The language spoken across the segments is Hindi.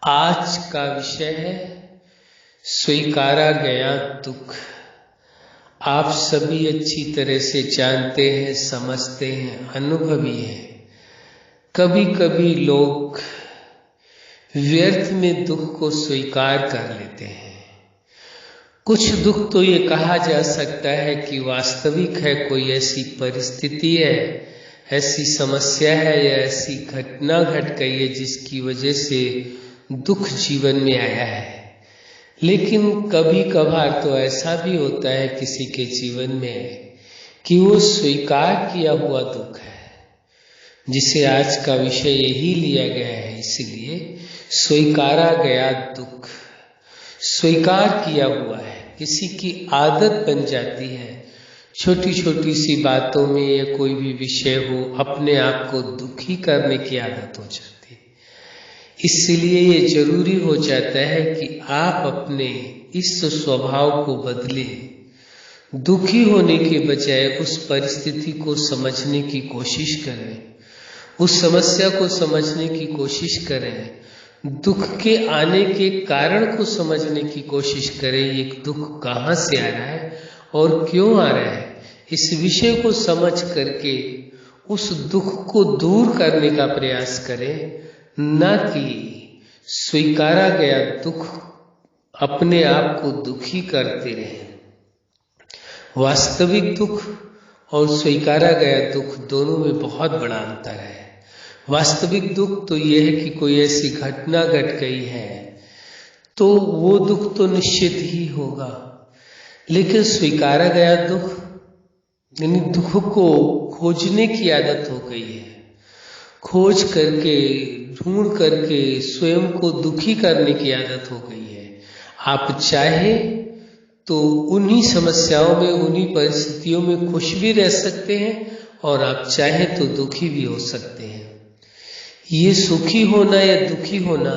आज का विषय है स्वीकारा गया दुख। आप सभी अच्छी तरह से जानते हैं, समझते हैं, अनुभवी हैं। कभी कभी लोग व्यर्थ में दुख को स्वीकार कर लेते हैं। कुछ दुख तो ये कहा जा सकता है कि वास्तविक है, कोई ऐसी परिस्थिति है, ऐसी समस्या है या ऐसी घटना घट गई है जिसकी वजह से दुख जीवन में आया है। लेकिन कभी कभार तो ऐसा भी होता है किसी के जीवन में कि वो स्वीकार किया हुआ दुख है, जिसे आज का विषय यही लिया गया है। इसलिए स्वीकारा गया दुख, स्वीकार किया हुआ है। किसी की आदत बन जाती है छोटी छोटी सी बातों में या कोई भी विषय हो, अपने आप को दुखी करने की आदत हो जाती है। इसलिए ये जरूरी हो जाता है कि आप अपने इस स्वभाव को बदलें। दुखी होने के बजाय उस परिस्थिति को समझने की कोशिश करें, उस समस्या को समझने की कोशिश करें, दुख के आने के कारण को समझने की कोशिश करें। ये दुख कहाँ से आ रहा है और क्यों आ रहा है, इस विषय को समझ करके उस दुख को दूर करने का प्रयास करें, न कि स्वीकारा गया दुख अपने आप को दुखी करते रहें। वास्तविक दुख और स्वीकारा गया दुख दोनों में बहुत बड़ा अंतर है। वास्तविक दुख तो यह है कि कोई ऐसी घटना घट गई है तो वो दुख तो निश्चित ही होगा। लेकिन स्वीकारा गया दुख यानी दुख को खोजने की आदत हो गई है। खोज करके, ढूंढ करके स्वयं को दुखी करने की आदत हो गई है। आप चाहे तो उन्हीं समस्याओं में, उन्हीं परिस्थितियों में खुश भी रह सकते हैं और आप चाहे तो दुखी भी हो सकते हैं। ये सुखी होना या दुखी होना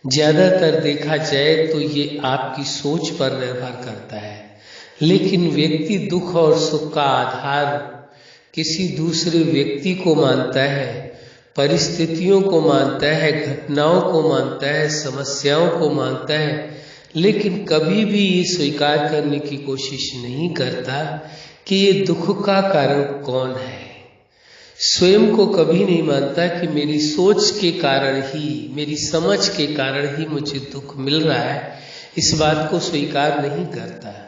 ज्यादातर देखा जाए तो ये आपकी सोच पर निर्भर करता है। लेकिन व्यक्ति दुख और सुख का आधार किसी दूसरे व्यक्ति को मानता है, परिस्थितियों को मानता है, घटनाओं को मानता है, समस्याओं को मानता है, लेकिन कभी भी ये स्वीकार करने की कोशिश नहीं करता कि ये दुख का कारण कौन है। स्वयं को कभी नहीं मानता कि मेरी सोच के कारण ही, मेरी समझ के कारण ही मुझे दुख मिल रहा है। इस बात को स्वीकार नहीं करता।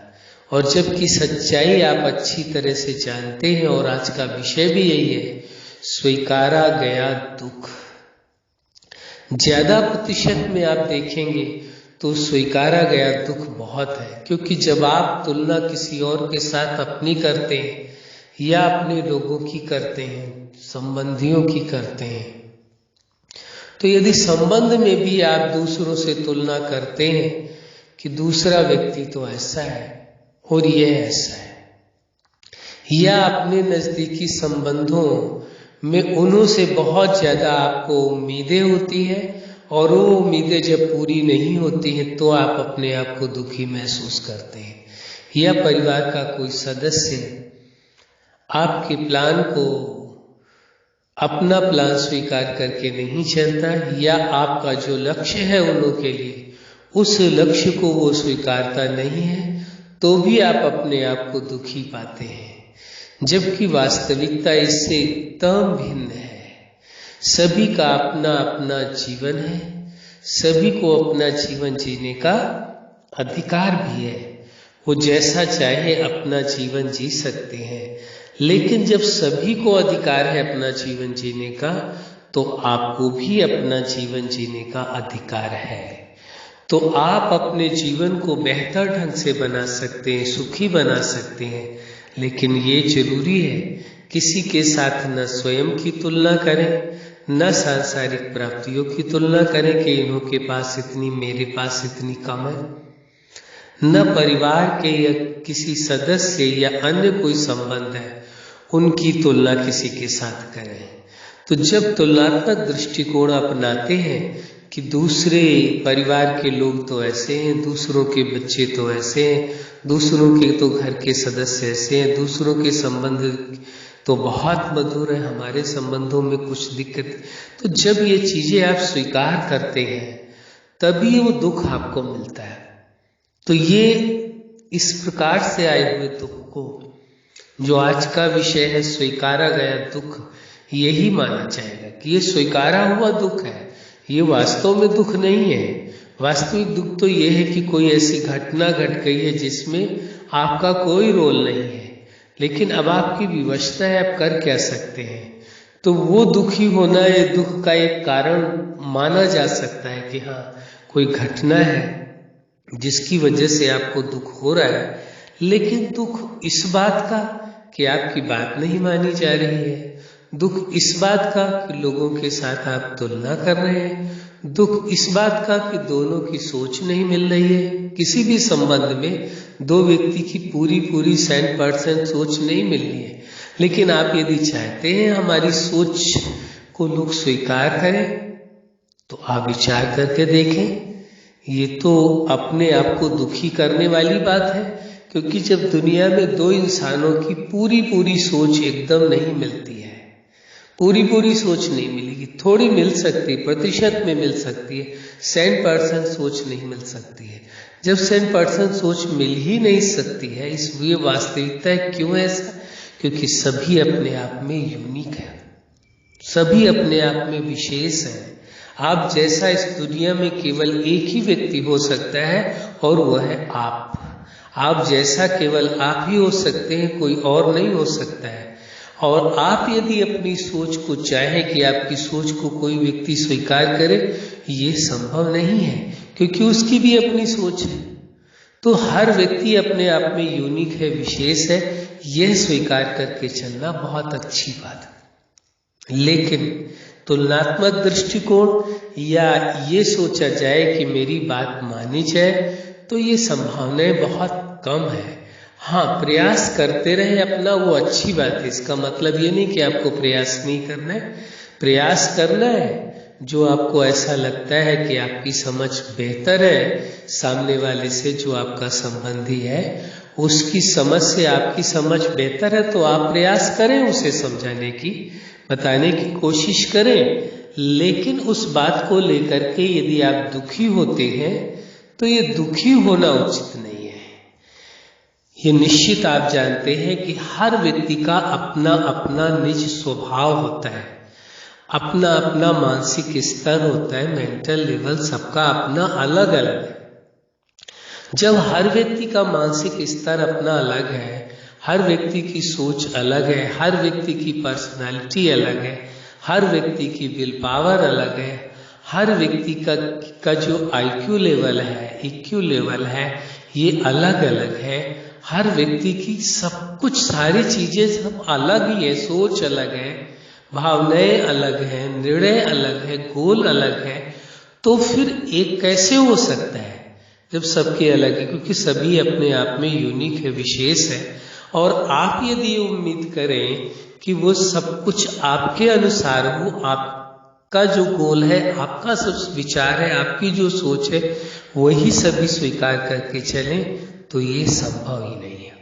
और जबकि सच्चाई आप अच्छी तरह से जानते हैं और आज का विषय भी यही है, स्वीकारा गया दुख। ज्यादा प्रतिशत में आप देखेंगे तो स्वीकारा गया दुख बहुत है। क्योंकि जब आप तुलना किसी और के साथ अपनी करते हैं या अपने लोगों की करते हैं, संबंधियों की करते हैं, तो यदि संबंध में भी आप दूसरों से तुलना करते हैं कि दूसरा व्यक्ति तो ऐसा है और यह ऐसा है, या अपने नजदीकी संबंधों में उन्हों से बहुत ज्यादा आपको उम्मीदें होती है और वो उम्मीदें जब पूरी नहीं होती हैं तो आप अपने आप को दुखी महसूस करते हैं। या परिवार का कोई सदस्य आपके प्लान को, अपना प्लान स्वीकार करके नहीं चलता, या आपका जो लक्ष्य है उन्हों के लिए, उस लक्ष्य को वो स्वीकारता नहीं है, तो भी आप अपने आप को दुखी पाते हैं। जबकि वास्तविकता इससे एकदम भिन्न है। सभी का अपना अपना जीवन है, सभी को अपना जीवन जीने का अधिकार भी है। वो जैसा चाहे अपना जीवन जी सकते हैं। लेकिन जब सभी को अधिकार है अपना जीवन जीने का, तो आपको भी अपना जीवन जीने का अधिकार है। तो आप अपने जीवन को बेहतर ढंग से बना सकते हैं, सुखी बना सकते हैं। लेकिन ये जरूरी है किसी के साथ न स्वयं की तुलना करें, न सांसारिक प्राप्तियों की तुलना करें कि इन्हों के पास इतनी, मेरे पास इतनी कम है। न परिवार के या किसी सदस्य या अन्य कोई संबंध है उनकी तुलना किसी के साथ करें। तो जब तुलनात्मक दृष्टिकोण अपनाते हैं कि दूसरे परिवार के लोग तो ऐसे हैं, दूसरों के बच्चे तो ऐसे हैं, दूसरों के तो घर के सदस्य ऐसे हैं, दूसरों के संबंध तो बहुत मधुर है, हमारे संबंधों में कुछ दिक्कत। तो जब ये चीजें आप स्वीकार करते हैं तभी वो दुख आपको मिलता है। तो ये इस प्रकार से आए हुए दुख को, जो आज का विषय है स्वीकारा गया दुख, यही माना जाएगा कि ये स्वीकारा हुआ दुख है, ये वास्तव में दुख नहीं है। वास्तविक दुख तो ये है कि कोई ऐसी घटना घट गई है जिसमें आपका कोई रोल नहीं है, लेकिन अब आपकी विवशता है, आप कर क्या सकते हैं। तो वो दुखी होना ये दुख का एक कारण माना जा सकता है कि हाँ कोई घटना है जिसकी वजह से आपको दुख हो रहा है, लेकिन दुख इस बात का कि आपकी बात नहीं मानी जा रही है, दुख इस बात का कि लोगों के साथ आप तुलना कर रहे हैं, दुख इस बात का कि दोनों की सोच नहीं मिल रही है। किसी भी संबंध में दो व्यक्ति की पूरी 100% सोच नहीं मिलनी है, लेकिन आप यदि चाहते हैं हमारी सोच को लोग स्वीकार करें तो आप विचार करके देखें। ये तो अपने आप को दुखी करने वाली बात है, क्योंकि जब दुनिया में दो इंसानों की पूरी सोच एकदम नहीं मिलती है, पूरी सोच नहीं मिलेगी, थोड़ी मिल सकती है, प्रतिशत में मिल सकती है, 100% सोच नहीं मिल सकती है। जब 100% सोच मिल ही नहीं सकती है, इसलिए वास्तविकता है। क्यों ऐसा? क्योंकि सभी अपने आप में यूनिक है, सभी अपने आप में विशेष है। आप जैसा इस दुनिया में केवल एक ही व्यक्ति हो सकता है और वह है आप जैसा केवल आप ही हो सकते हैं, कोई और नहीं हो सकता है। और आप यदि अपनी सोच को चाहें कि आपकी सोच को कोई व्यक्ति स्वीकार करे, ये संभव नहीं है, क्योंकि उसकी भी अपनी सोच है। तो हर व्यक्ति अपने आप में यूनिक है, विशेष है, यह स्वीकार करके चलना बहुत अच्छी बात है। लेकिन तुलनात्मक दृष्टिकोण या ये सोचा जाए कि मेरी बात मानी जाए, तो ये संभावनाएं बहुत कम है। हाँ, प्रयास करते रहे अपना, वो अच्छी बात है। इसका मतलब ये नहीं कि आपको प्रयास नहीं करना है, प्रयास करना है। जो आपको ऐसा लगता है कि आपकी समझ बेहतर है सामने वाले से, जो आपका संबंधी है उसकी समझ से आपकी समझ बेहतर है, तो आप प्रयास करें उसे समझाने की, बताने की कोशिश करें। लेकिन उस बात को लेकर के यदि आप दुखी होते हैं तो ये दुखी होना उचित नहीं है। ये निश्चित आप जानते हैं कि हर व्यक्ति का अपना अपना निज स्वभाव होता है, अपना अपना मानसिक स्तर होता है, मेंटल लेवल सबका अपना अलग अलग है। जब हर व्यक्ति का मानसिक स्तर अपना अलग है, हर व्यक्ति की सोच अलग है, हर व्यक्ति की पर्सनालिटी अलग है, हर व्यक्ति की विल पावर अलग है, हर व्यक्ति का जो IQ लेवल है, EQ लेवल है, ये अलग अलग है। हर व्यक्ति की सब कुछ सारी चीजें सब अलग ही है, सोच अलग है, भावनाएं अलग है, निर्णय अलग है, गोल अलग है। तो फिर एक कैसे हो सकता है जब सबके अलग है? क्योंकि सभी अपने आप में यूनिक है, विशेष है। और आप यदि उम्मीद करें कि वो सब कुछ आपके अनुसार हो, आपका जो गोल है, आपका सब विचार है, आपकी जो सोच है, वही सभी स्वीकार करके चलें, तो ये संभव ही नहीं है।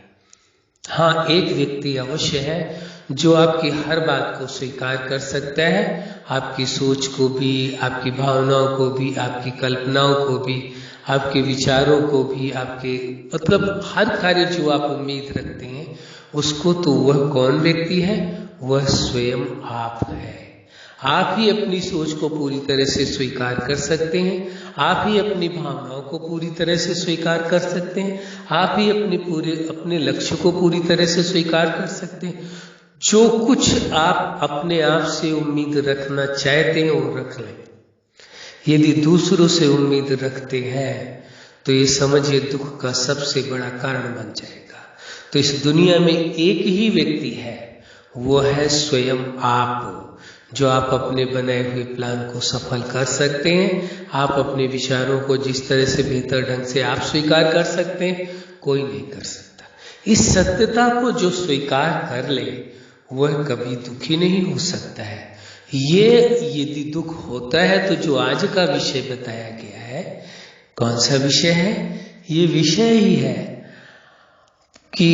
हाँ, एक व्यक्ति अवश्य है जो आपकी हर बात को स्वीकार कर सकता है, आपकी सोच को भी, आपकी भावनाओं को भी, आपकी कल्पनाओं को भी, आपके विचारों को भी, आपके मतलब हर कार्य जो आप उम्मीद रखते हैं उसको। तो वह कौन व्यक्ति है? वह स्वयं आप है। आप ही अपनी सोच को पूरी तरह से स्वीकार कर सकते हैं, आप ही अपनी भावनाओं को पूरी तरह से स्वीकार कर सकते हैं, आप ही अपने लक्ष्य को पूरी तरह से स्वीकार कर सकते हैं। जो कुछ आप अपने आप से उम्मीद रखना चाहते हैं वो रख लें। यदि दूसरों से उम्मीद रखते हैं तो ये समझिए दुख का सबसे बड़ा कारण बन जाएगा। तो इस दुनिया में एक ही व्यक्ति है, वो है स्वयं आप, जो आप अपने बनाए हुए प्लान को सफल कर सकते हैं। आप अपने विचारों को जिस तरह से बेहतर ढंग से आप स्वीकार कर सकते हैं, कोई नहीं कर सकता। इस सत्यता को जो स्वीकार कर ले वह कभी दुखी नहीं हो सकता है। ये यदि दुख होता है तो जो आज का विषय बताया गया है, कौन सा विषय है? ये विषय ही है कि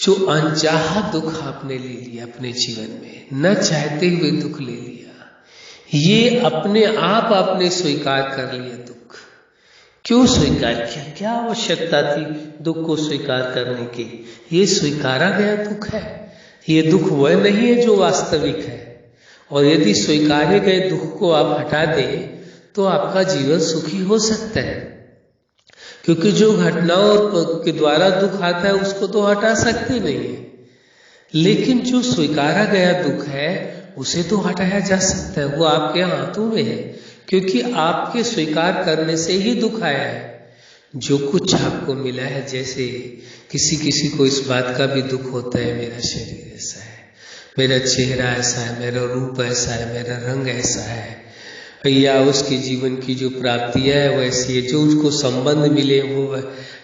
जो अनचाहा दुख आपने ले लिया अपने जीवन में, न चाहते हुए दुख ले लिया, ये अपने आप आपने स्वीकार कर लिया दुख। क्यों स्वीकार किया? क्या आवश्यकता थी दुख को स्वीकार करने की? ये स्वीकारा गया दुख है, ये दुख वह नहीं है जो वास्तविक है। और यदि स्वीकारे गए दुख को आप हटा दें तो आपका जीवन सुखी हो सकता है, क्योंकि जो घटनाओं के द्वारा दुख आता है उसको तो हटा सकते नहीं है, लेकिन जो स्वीकारा गया दुख है उसे तो हटाया जा सकता है। वो आपके हाथों में है, क्योंकि आपके स्वीकार करने से ही दुख आया है। जो कुछ आपको मिला है, जैसे किसी को इस बात का भी दुख होता है, मेरा शरीर ऐसा है, मेरा चेहरा ऐसा है, मेरा रूप ऐसा है, मेरा रंग ऐसा है, या उसके जीवन की जो प्राप्तियां है वैसी है, जो उसको संबंध मिले वो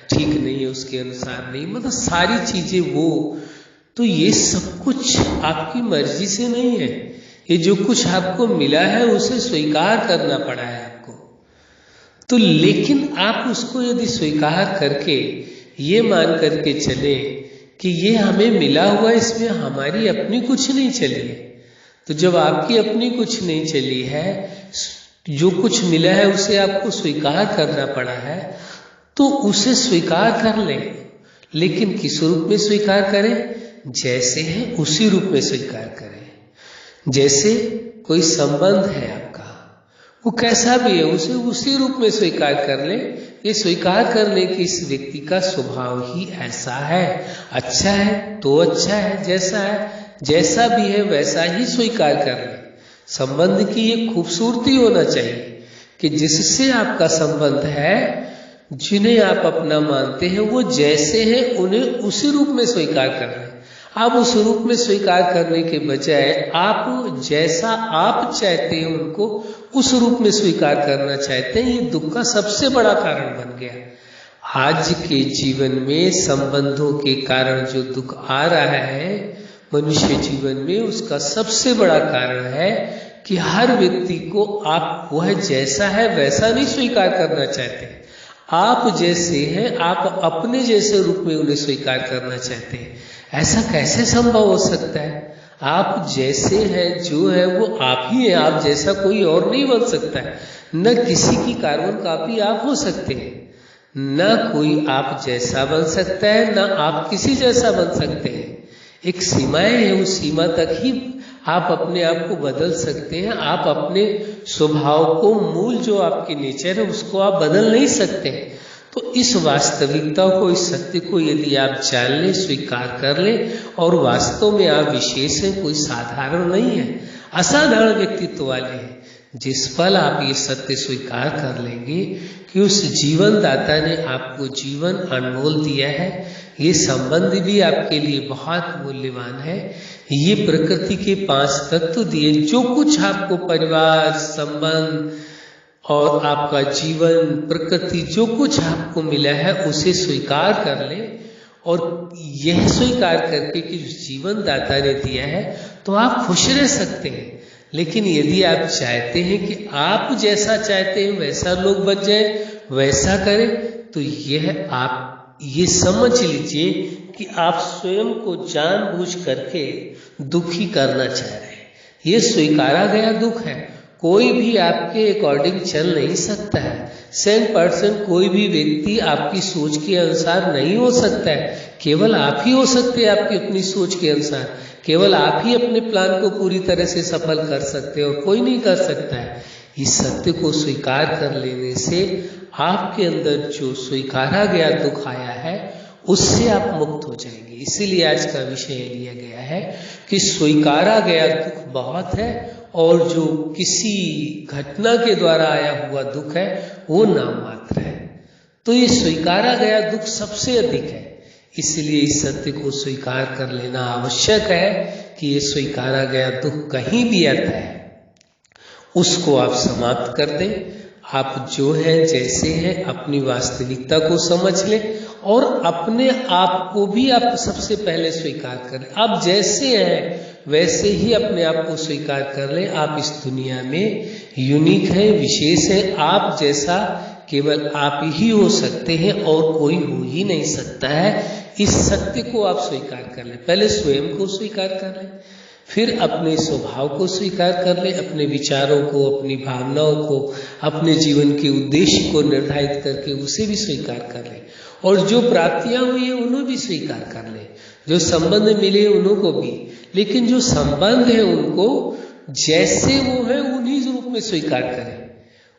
ठीक नहीं है, उसके अनुसार नहीं, मतलब सारी चीजें वो। तो ये सब कुछ आपकी मर्जी से नहीं है। ये जो कुछ आपको मिला है उसे स्वीकार करना पड़ा है आपको। तो लेकिन आप उसको यदि स्वीकार करके ये मान करके चले कि ये हमें मिला हुआ, इसमें हमारी अपनी कुछ नहीं चली है, तो जब आपकी अपनी कुछ नहीं चली है, जो कुछ मिला है उसे आपको स्वीकार करना पड़ा है, तो उसे स्वीकार कर लें। लेकिन किस रूप में स्वीकार करें? जैसे है उसी रूप में स्वीकार करें। जैसे कोई संबंध है आपका, वो कैसा भी है उसे उसी रूप में स्वीकार कर ले। ये स्वीकार कर ले कि इस व्यक्ति का स्वभाव ही ऐसा है, अच्छा है तो अच्छा है, जैसा भी है वैसा ही स्वीकार कर ले। संबंध की ये खूबसूरती होना चाहिए कि जिससे आपका संबंध है, जिन्हें आप अपना मानते हैं, वो जैसे हैं उन्हें उसी रूप में स्वीकार कर लें। आप उस रूप में स्वीकार करने के बजाय आप जैसा आप चाहते हैं उनको उस रूप में स्वीकार करना चाहते हैं, ये दुख का सबसे बड़ा कारण बन गया। आज के जीवन में संबंधों के कारण जो दुख आ रहा है मनुष्य जीवन में, उसका सबसे बड़ा कारण है कि हर व्यक्ति को आप वह जैसा है वैसा नहीं स्वीकार करना चाहते। आप जैसे हैं, आप अपने जैसे रूप में उन्हें स्वीकार करना चाहते हैं। ऐसा कैसे संभव हो सकता है? आप जैसे हैं, जो है वो आप ही हैं, आप जैसा कोई और नहीं बन सकता है। न किसी की कार्बन कॉपी आप हो सकते हैं, न कोई आप जैसा बन सकता है, न आप किसी जैसा बन सकते हैं। एक सीमाएं है, उस सीमा तक ही आप अपने आप को बदल सकते हैं। आप अपने स्वभाव को, मूल जो आपकी नेचर है उसको आप बदल नहीं सकते। तो इस वास्तविकता को, इस सत्य को यदि आप जान लें, स्वीकार कर लें, और वास्तव में आप विशेष हैं, कोई साधारण नहीं है, असाधारण व्यक्तित्व वाले हैं। जिस पल आप ये सत्य स्वीकार कर लेंगे कि उस जीवन दाता ने आपको जीवन अनमोल दिया है, ये संबंध भी आपके लिए बहुत मूल्यवान है, ये प्रकृति के 5 तत्व दिए, जो कुछ आपको परिवार, संबंध और आपका जीवन, प्रकृति, जो कुछ आपको मिला है उसे स्वीकार कर ले। और यह स्वीकार करके कि जीवन दाता ने दिया है तो आप खुश रह सकते हैं। लेकिन यदि आप चाहते हैं कि आप जैसा चाहते हैं वैसा लोग बन जाए, वैसा करें, तो यह आप ये समझ लीजिए कि आप स्वयं को जानबूझ करके दुखी करना चाह रहे हैं। ये स्वीकारा गया दुख है, कोई भी आपके अकॉर्डिंग चल नहीं सकता है। 100% कोई भी व्यक्ति आपकी सोच के अनुसार नहीं हो सकता है। केवल आप ही हो सकते हैं आपकी अपनी सोच के अनुसार, केवल आप ही अपने प्लान को पूरी तरह से सफल कर सकते हैं और कोई नहीं कर सकता है। इस सत्य को स्वीकार कर लेने से आपके अंदर जो स्वीकारा गया दुख आया है उससे आप मुक्त हो जाएंगे। इसीलिए आज का विषय लिया गया है कि स्वीकारा गया दुख बहुत है और जो किसी घटना के द्वारा आया हुआ दुख है वो नाम मात्र है। तो ये स्वीकारा गया दुख सबसे अधिक है, इसलिए इस सत्य को स्वीकार कर लेना आवश्यक है कि ये स्वीकारा गया दुख कहीं भी आता है उसको आप समाप्त कर दें। आप जो है जैसे हैं अपनी वास्तविकता को समझ लें और अपने आप को भी आप सबसे पहले स्वीकार करें। आप जैसे हैं वैसे ही अपने आप को स्वीकार कर लें। आप इस दुनिया में यूनिक हैं, विशेष हैं। आप जैसा केवल आप ही हो सकते हैं और कोई हो ही नहीं सकता है। इस सत्य को आप स्वीकार कर लें। पहले स्वयं को स्वीकार कर लें, फिर अपने स्वभाव को स्वीकार कर लें, अपने विचारों को, अपनी भावनाओं को, अपने जीवन के उद्देश्य को निर्धारित करके उसे भी स्वीकार कर लें, और जो प्राप्तियां हुई है उन्हें भी स्वीकार कर लें, जो संबंध मिले उन्हों को भी। लेकिन जो संबंध है उनको जैसे वो है उन्हीं रूप में स्वीकार करें।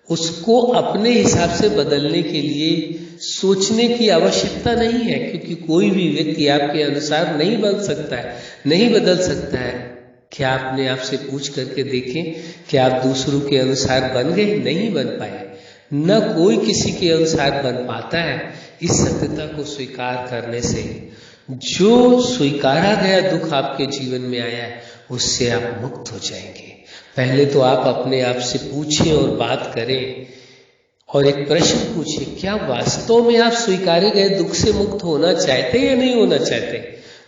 उसको अपने हिसाब से बदलने के लिए सोचने की आवश्यकता नहीं है, क्योंकि कोई भी व्यक्ति आपके अनुसार नहीं बन सकता है, नहीं बदल सकता है। क्या आपने आपसे पूछ करके देखें कि आप दूसरों के अनुसार बन गए? नहीं बन पाए, न कोई किसी के अनुसार बन पाता है। इस सत्यता को स्वीकार करने से जो स्वीकारा गया दुख आपके जीवन में आया है उससे आप मुक्त हो जाएंगे। पहले तो आप अपने आप से पूछें और बात करें, और एक प्रश्न पूछिए, क्या वास्तव में आप स्वीकारे गए दुख से मुक्त होना चाहते या नहीं होना चाहते?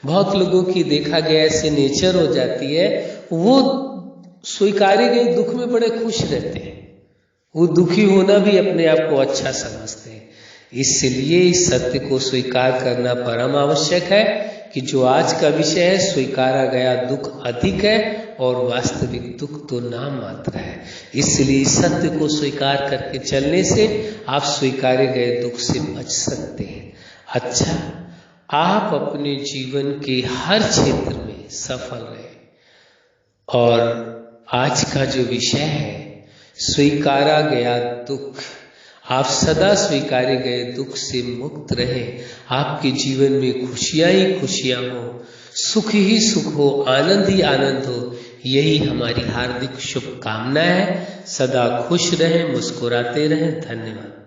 बहुत लोगों की देखा गया ऐसे नेचर हो जाती है, वो स्वीकारे गए दुख में बड़े खुश रहते हैं, वो दुखी होना भी अपने आप को अच्छा समझते हैं। इसलिए इस सत्य को स्वीकार करना परम आवश्यक है कि जो आज का विषय है, स्वीकारा गया दुख अधिक है और वास्तविक दुख तो नाम मात्र है। इसलिए इस सत्य को स्वीकार करके चलने से आप स्वीकारे गए दुख से बच सकते हैं। अच्छा, आप अपने जीवन के हर क्षेत्र में सफल रहे। और आज का जो विषय है, स्वीकारा गया दुख, आप सदा स्वीकारे गए दुख से मुक्त रहे। आपके जीवन में खुशियां ही खुशियां हो, सुख ही सुख हो, आनंद ही आनंद हो, यही हमारी हार्दिक शुभकामना है। सदा खुश रहें, मुस्कुराते रहें। धन्यवाद।